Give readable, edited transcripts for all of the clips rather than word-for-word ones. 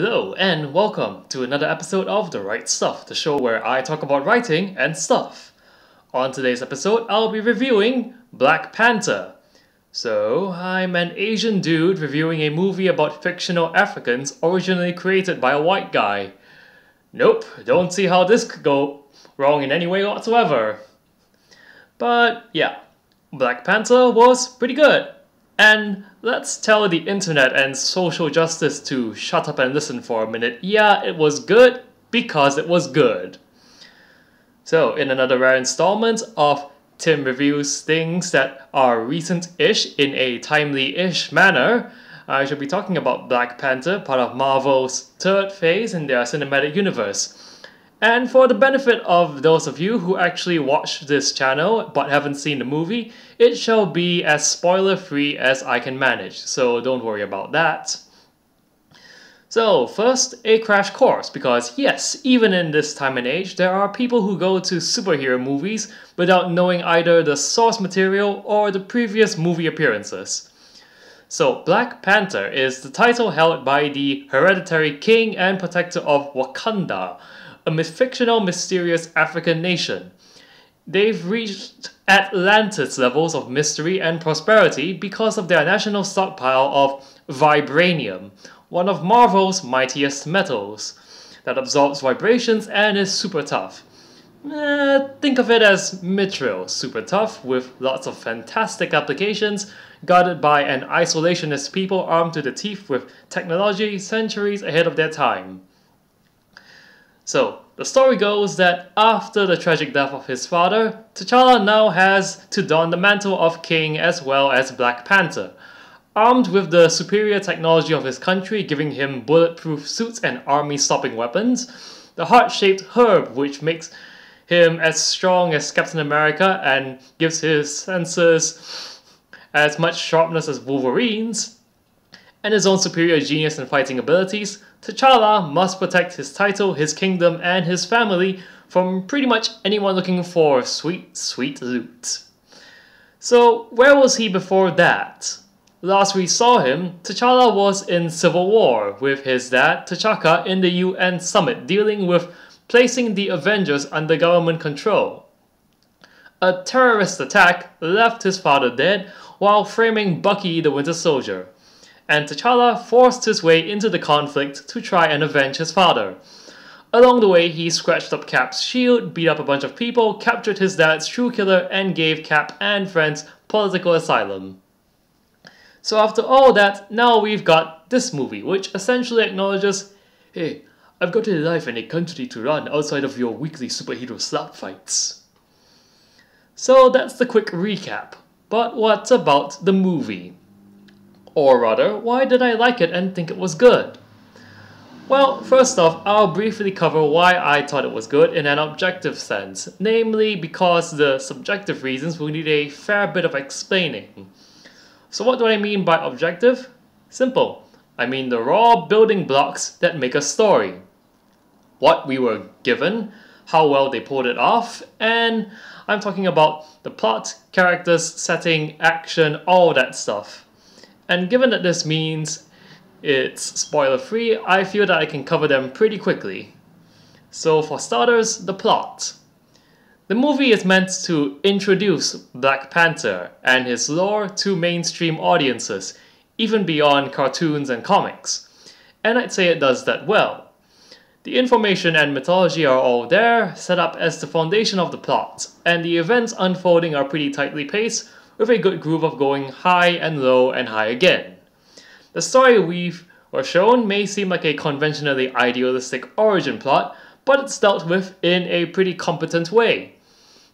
Hello and welcome to another episode of The Right Stuff, the show where I talk about writing and stuff. On today's episode, I'll be reviewing Black Panther. So, I'm an Asian dude reviewing a movie about fictional Africans originally created by a white guy. Nope, don't see how this could go wrong in any way whatsoever. But yeah, Black Panther was pretty good. And let's tell the internet and social justice to shut up and listen for a minute. Yeah, it was good because it was good. So, in another rare installment of Tim Reviews Things That Are Recent-ish in a Timely-ish manner, I shall be talking about Black Panther, part of Marvel's third phase in their cinematic universe. And for the benefit of those of you who actually watch this channel but haven't seen the movie, it shall be as spoiler-free as I can manage, so don't worry about that. So, first, a crash course, because yes, even in this time and age, there are people who go to superhero movies without knowing either the source material or the previous movie appearances. So, Black Panther is the title held by the hereditary king and protector of Wakanda, a fictional, mysterious African nation. They've reached Atlantis levels of mystery and prosperity because of their national stockpile of vibranium, one of Marvel's mightiest metals, that absorbs vibrations and is super tough. Think of it as Mithril, super tough, with lots of fantastic applications, guarded by an isolationist people armed to the teeth with technology centuries ahead of their time. So, the story goes that after the tragic death of his father, T'Challa now has to don the mantle of king as well as Black Panther. Armed with the superior technology of his country giving him bulletproof suits and army-stopping weapons, the heart-shaped herb which makes him as strong as Captain America and gives his senses as much sharpness as Wolverine's, and his own superior genius and fighting abilities, T'Challa must protect his title, his kingdom, and his family from pretty much anyone looking for sweet, sweet loot. So, where was he before that? Last we saw him, T'Challa was in civil war with his dad, T'Chaka, in the UN summit dealing with placing the Avengers under government control. A terrorist attack left his father dead while framing Bucky the Winter Soldier, and T'Challa forced his way into the conflict to try and avenge his father. Along the way, he scratched up Cap's shield, beat up a bunch of people, captured his dad's true killer, and gave Cap and friends political asylum. So after all that, now we've got this movie, which essentially acknowledges, hey, I've got a life and a country to run outside of your weekly superhero slap fights. So that's the quick recap. But what about the movie? Or rather, why did I like it and think it was good? Well, first off, I'll briefly cover why I thought it was good in an objective sense, namely because the subjective reasons will need a fair bit of explaining. So what do I mean by objective? Simple. I mean the raw building blocks that make a story. What we were given, how well they pulled it off, and I'm talking about the plot, characters, setting, action, all that stuff. And given that this means it's spoiler-free, I feel that I can cover them pretty quickly. So for starters, the plot. The movie is meant to introduce Black Panther and his lore to mainstream audiences, even beyond cartoons and comics. And I'd say it does that well. The information and mythology are all there, set up as the foundation of the plot, and the events unfolding are pretty tightly paced, with a good groove of going high and low and high again. The story we've shown may seem like a conventionally idealistic origin plot, but it's dealt with in a pretty competent way.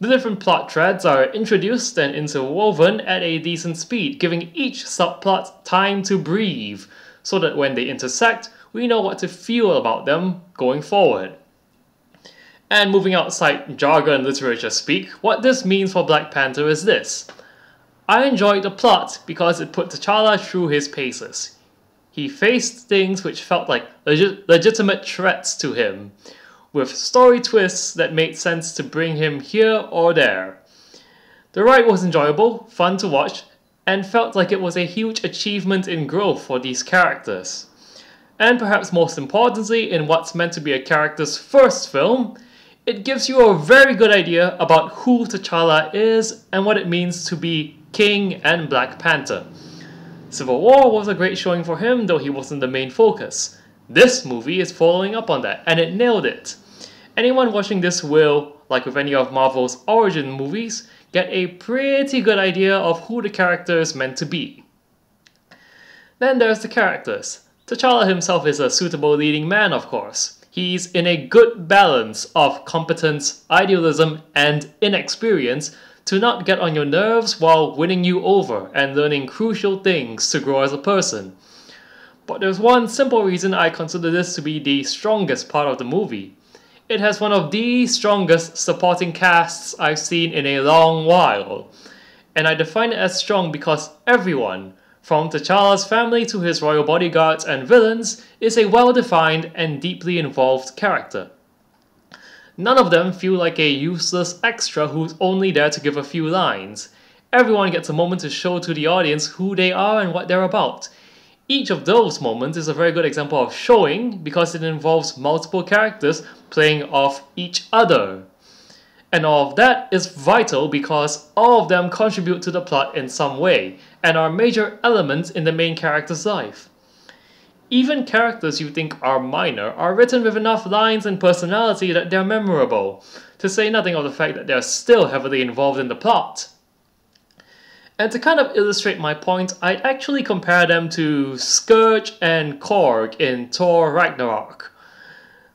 The different plot threads are introduced and interwoven at a decent speed, giving each subplot time to breathe, so that when they intersect, we know what to feel about them going forward. And moving outside jargon literature speak, what this means for Black Panther is this. I enjoyed the plot because it put T'Challa through his paces. He faced things which felt like legitimate threats to him, with story twists that made sense to bring him here or there. The ride was enjoyable, fun to watch, and felt like it was a huge achievement in growth for these characters. And perhaps most importantly, in what's meant to be a character's first film, it gives you a very good idea about who T'Challa is and what it means to be King and Black Panther. Civil War was a great showing for him, though he wasn't the main focus. This movie is following up on that, and it nailed it. Anyone watching this will, like with any of Marvel's origin movies, get a pretty good idea of who the character is meant to be. Then there's the characters. T'Challa himself is a suitable leading man, of course. He's in a good balance of competence, idealism, and inexperience to not get on your nerves while winning you over and learning crucial things to grow as a person. But there's one simple reason I consider this to be the strongest part of the movie. It has one of the strongest supporting casts I've seen in a long while. And I define it as strong because everyone, from T'Challa's family to his royal bodyguards and villains, is a well-defined and deeply involved character. None of them feel like a useless extra who's only there to give a few lines. Everyone gets a moment to show to the audience who they are and what they're about. Each of those moments is a very good example of showing because it involves multiple characters playing off each other. And all of that is vital because all of them contribute to the plot in some way and are major elements in the main character's life. Even characters you think are minor are written with enough lines and personality that they're memorable, to say nothing of the fact that they're still heavily involved in the plot. And to kind of illustrate my point, I'd actually compare them to Scourge and Korg in Thor Ragnarok.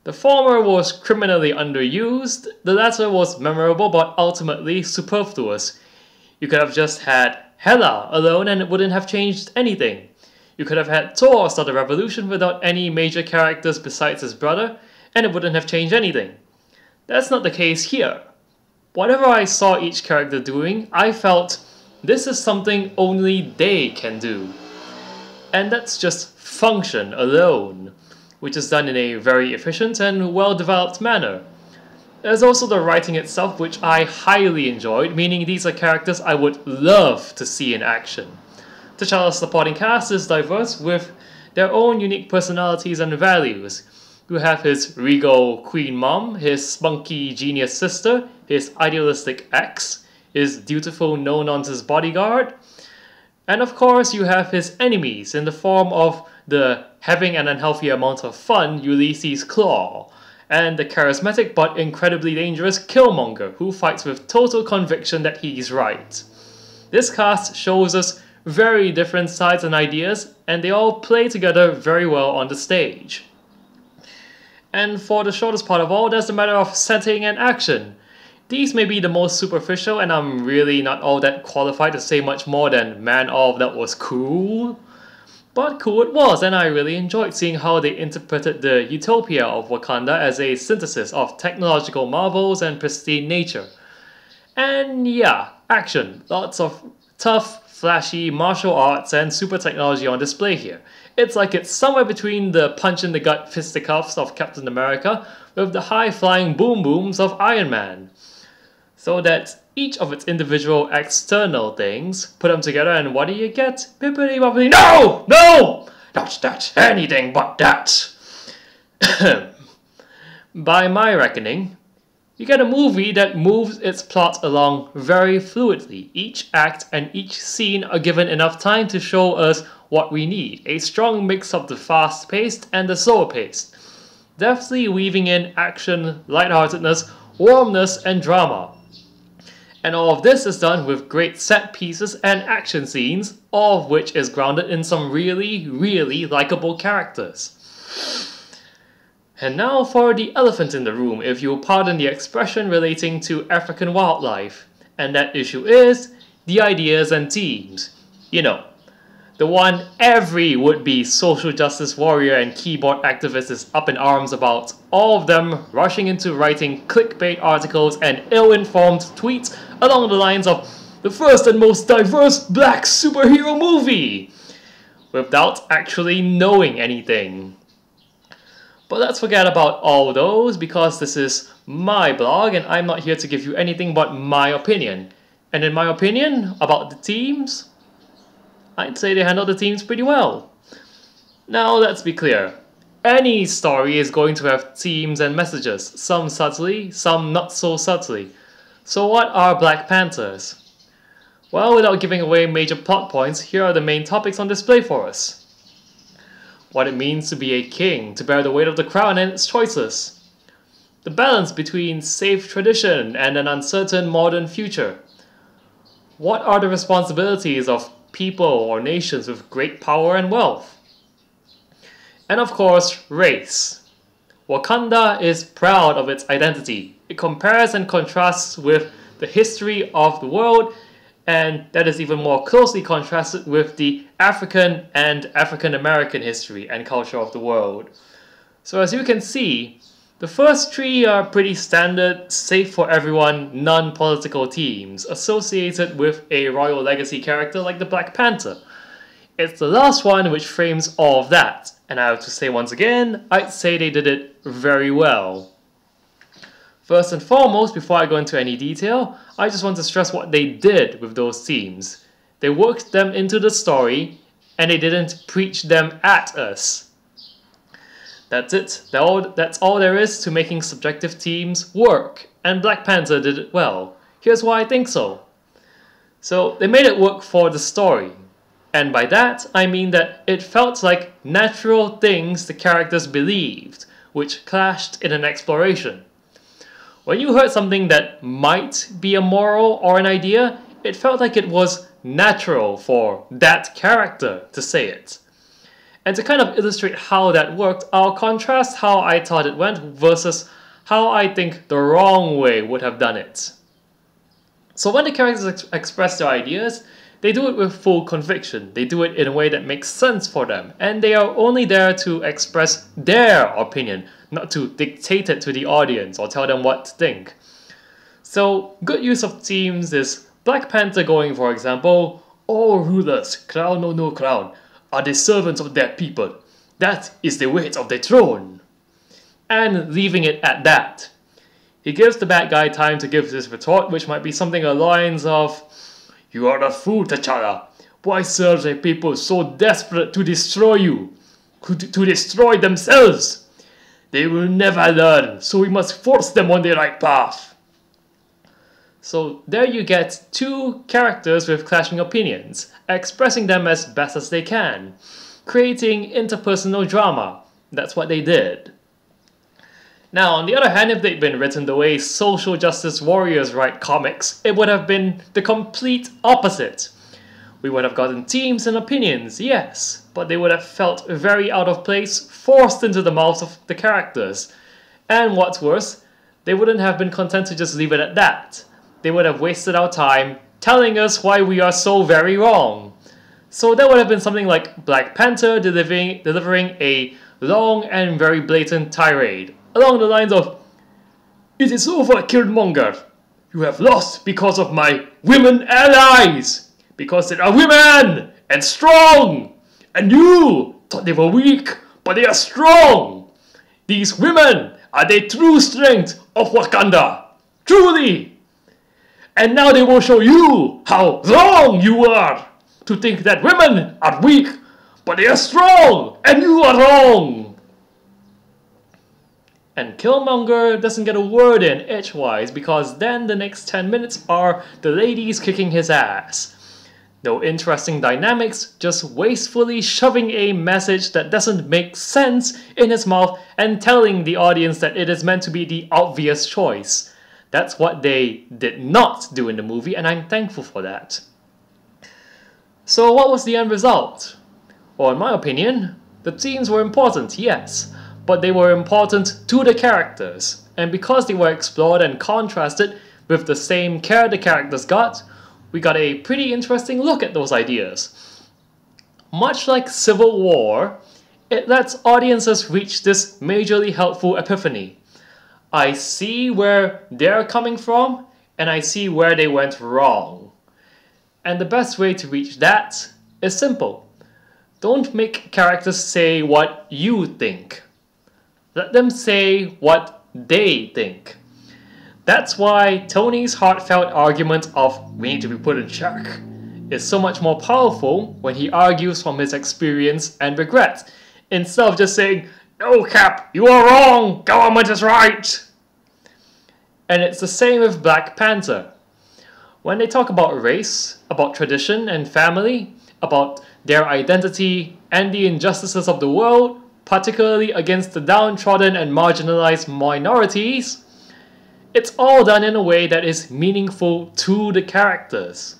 The former was criminally underused, the latter was memorable but ultimately superfluous. You could have just had Hela alone and it wouldn't have changed anything. You could have had Thor start a revolution without any major characters besides his brother, and it wouldn't have changed anything. That's not the case here. Whatever I saw each character doing, I felt this is something only they can do. And that's just function alone, which is done in a very efficient and well-developed manner. There's also the writing itself, which I highly enjoyed, meaning these are characters I would love to see in action. T'Challa's supporting cast is diverse with their own unique personalities and values. You have his regal queen mom, his spunky genius sister, his idealistic ex, his dutiful no-nonsense bodyguard, and of course you have his enemies in the form of the having an unhealthy amount of fun Ulysses Claw, and the charismatic but incredibly dangerous Killmonger, who fights with total conviction that he's right. This cast shows us very different sides and ideas, and they all play together very well on the stage. And for the shortest part of all, there's the matter of setting and action. These may be the most superficial, and I'm really not all that qualified to say much more than man, all of that was cool. But cool it was, and I really enjoyed seeing how they interpreted the utopia of Wakanda as a synthesis of technological marvels and pristine nature. And yeah, action. Lots of tough, flashy martial arts and super technology on display here. It's like it's somewhere between the punch-in-the-gut fisticuffs of Captain America with the high-flying boom-booms of Iron Man. So that each of its individual external things, put them together and what do you get? Bippity-boppity. No! No! That's anything but that! By my reckoning, you get a movie that moves its plot along very fluidly. Each act and each scene are given enough time to show us what we need. A strong mix of the fast-paced and the slower-paced. Deftly weaving in action, lightheartedness, warmness, and drama. And all of this is done with great set pieces and action scenes, all of which is grounded in some really, really likable characters. And now for the elephant in the room, if you'll pardon the expression relating to African wildlife. And that issue is the ideas and themes. You know, the one every would-be social justice warrior and keyboard activist is up in arms about, all of them rushing into writing clickbait articles and ill-informed tweets along the lines of the first and most diverse black superhero movie, without actually knowing anything. But let's forget about all those because this is my blog and I'm not here to give you anything but my opinion. And in my opinion, about the teams, I'd say they handled the teams pretty well. Now let's be clear, Any story is going to have themes and messages, some subtly, some not so subtly. So what are Black Panthers? Well, without giving away major plot points, here are the main topics on display for us. What it means to be a king, to bear the weight of the crown and its choices. The balance between safe tradition and an uncertain modern future. What are the responsibilities of people or nations with great power and wealth? And of course, race. Wakanda is proud of its identity. It compares and contrasts with the history of the world, and that is even more closely contrasted with the African and African American history and culture of the world. So as you can see, the first three are pretty standard, safe for everyone, non-political themes associated with a royal legacy character like the Black Panther. It's the last one which frames all of that, and I have to say once again, I'd say they did it very well. First and foremost, before I go into any detail, I just want to stress what they did with those themes. They worked them into the story, and they didn't preach them at us. That's it. That's all there is to making subjective themes work, and Black Panther did it well. Here's why I think so. So, they made it work for the story. And by that, I mean that it felt like natural things the characters believed, which clashed in an exploration. When you heard something that might be a moral or an idea, it felt like it was natural for that character to say it. And to kind of illustrate how that worked, I'll contrast how I thought it went versus how I think the wrong way would have done it. So when the characters express their ideas, they do it with full conviction. They do it in a way that makes sense for them, and they are only there to express their opinion, not to dictate it to the audience or tell them what to think. So, good use of themes is Black Panther going, for example, all rulers, crown or no crown, are the servants of their people. That is the weight of the throne. And leaving it at that. He gives the bad guy time to give his retort, which might be something along the lines of, "You are a fool, T'Challa. Why serve a people so desperate to destroy you? To destroy themselves? They will never learn, so we must force them on the right path." So there you get two characters with clashing opinions, expressing them as best as they can, creating interpersonal drama. That's what they did. Now, on the other hand, if they'd been written the way social justice warriors write comics, it would have been the complete opposite. We would have gotten themes and opinions, yes, but they would have felt very out of place, forced into the mouths of the characters. And what's worse, they wouldn't have been content to just leave it at that. They would have wasted our time telling us why we are so very wrong. So that would have been something like Black Panther delivering a long and very blatant tirade, along the lines of, "It is over, Killmonger. You have lost because of my women allies. Because they are women and strong. And you thought they were weak, but they are strong. These women are the true strength of Wakanda. Truly. And now they will show you how wrong you are to think that women are weak, but they are strong, and you are wrong." And Killmonger doesn't get a word in edgewise, because then the next 10 minutes are the ladies kicking his ass. No interesting dynamics, just wastefully shoving a message that doesn't make sense in his mouth and telling the audience that it is meant to be the obvious choice. That's what they did not do in the movie, and I'm thankful for that. So what was the end result? Well, in my opinion, the themes were important, yes, but they were important to the characters, and because they were explored and contrasted with the same care the characters got, we got a pretty interesting look at those ideas. Much like Civil War, it lets audiences reach this majorly helpful epiphany. I see where they're coming from, and I see where they went wrong. And the best way to reach that is simple. Don't make characters say what you think. Let them say what they think. That's why Tony's heartfelt argument of "we need to be put in check" is so much more powerful when he argues from his experience and regret, instead of just saying "No, Cap, you are wrong! Government is right!" And it's the same with Black Panther. When they talk about race, about tradition and family, about their identity and the injustices of the world, particularly against the downtrodden and marginalized minorities, it's all done in a way that is meaningful to the characters,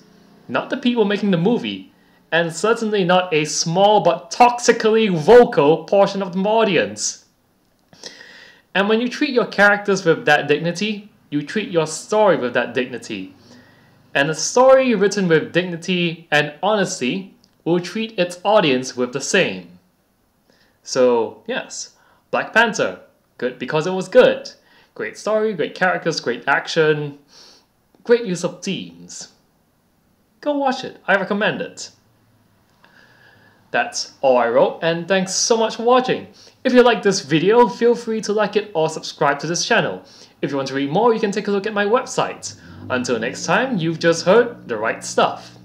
not the people making the movie, and certainly not a small but toxically vocal portion of the audience. And when you treat your characters with that dignity, you treat your story with that dignity. And a story written with dignity and honesty will treat its audience with the same. So, yes, Black Panther, good because it was good. Great story, great characters, great action, great use of themes. Go watch it, I recommend it. That's all I wrote, and thanks so much for watching. If you like this video, feel free to like it or subscribe to this channel. If you want to read more, you can take a look at my website. Until next time, you've just heard the right stuff.